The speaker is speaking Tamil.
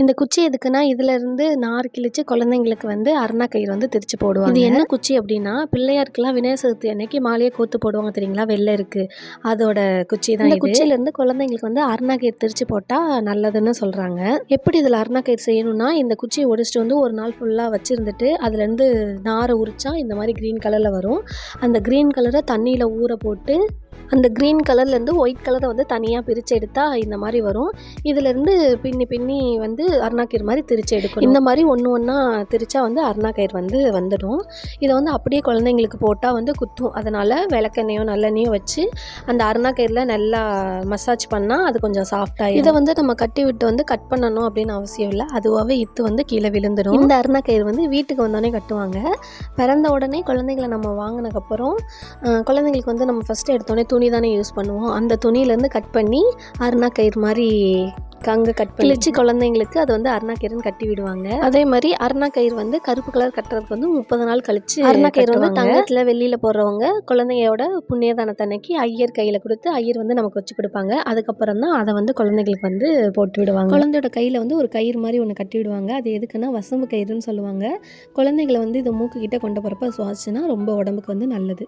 இந்த குச்சி எதுக்குன்னா, இதிலேருந்து நார் கிழிச்சு குழந்தைங்களுக்கு வந்து அரணா கயிறு வந்து திரிச்சு போடுவாங்க. இது என்ன குச்சி அப்படின்னா, பிள்ளையாருக்குலாம் விநாயகர் சதுர்த்தி அன்னைக்கு மாலையை கோத்து போடுவாங்க தெரியுங்களா? வெள்ளை இருக்கு. அதோட குச்சி தான் இந்த குச்சியிலேருந்து குழந்தைங்களுக்கு வந்து அரணா கயிறு திரிச்சு போட்டா நல்லதுன்னு சொல்றாங்க. எப்படி இதில அரணா கயிறு செய்யணும்னா, இந்த குச்சியை ஒடிச்சிட்டு வந்து ஒரு நாள் ஃபுல்லா வச்சிருந்துட்டு, அதுலேருந்து நாரை உரிச்சா இந்த மாரி கிரீன் கலர்ல வரும். அந்த கிரீன் கலரை தண்ணியில ஊற போட்டு, அந்த கிரீன் கலர்லேருந்து ஒயிட் கலரை வந்து தனியா பிரிச்சு எடுத்தா இந்த மாரி வரும். இதிலேருந்து பின்னி பின்னி வந்து அரணா கயிறு மாரி திரிச்சு எடுக்கணும். இந்த மாரி ஒண்ணு ஒண்ணா திரிச்சா வந்து அரணா கயிறு வந்து வந்துடும். இதை வந்து அப்படியே குழந்தைங்களுக்கு போட்டா வந்து குத்தும். அதனால விளக்கெண்ணெயோ நல்லெண்ணெயோ வச்சு அந்த அரணா கயிறுல நல்லா மசாஜ் பண்ணா அது கொஞ்சம் சாஃப்டாயிடும். இதை வந்து நம்ம கட்டி விட்டு வந்து கட் பண்ணணும் அப்படின்னு அவசியம் இல்லை. அதுவாகவே இத்து வந்து கீழே விழுந்துடும். இந்த அரணா கயிறு வந்து வீட்டுக்கு வந்தோடனே கட்டுவாங்க. பிறந்த உடனே குழந்தைங்களை நம்ம வாங்கினதுக்கப்புறம் குழந்தைங்களுக்கு வந்து நம்ம ஃபஸ்ட்டு எடுத்தோடனே துணி தானே யூஸ் பண்ணுவோம். அந்த துணியிலேருந்து கட் பண்ணி அரணா கயிறு மாதிரி கங்க கட் கிழிச்சு குழந்தைங்களுக்கு அது வந்து அரணா கயிறுன்னு கட்டி விடுவாங்க. அதே மாதிரி அரணா கயிறு வந்து கருப்பு கலர் கட்டுறதுக்கு வந்து 30 நாள் கழிச்சு அரணா கயிறு வந்து தங்கத்தில் வெள்ளியில் போடுறவங்க குழந்தையோட புண்ணியதானத்தன்னைக்கு ஐயர் கையில் கொடுத்து ஐயர் வந்து நமக்கு வச்சு கொடுப்பாங்க. அதுக்கப்புறம் தான் அதை வந்து குழந்தைங்களுக்கு வந்து போட்டு விடுவாங்க. குழந்தையோட கையில் வந்து ஒரு கயிறு மாதிரி ஒன்று கட்டி விடுவாங்க. அது எதுக்குன்னா வசம்பு கயிறுன்னு சொல்லுவாங்க. குழந்தைங்களை வந்து இதை மூக்கு கிட்ட கொண்டு போகிறப்ப சுவாசிச்சுன்னா ரொம்ப உடம்புக்கு வந்து நல்லது.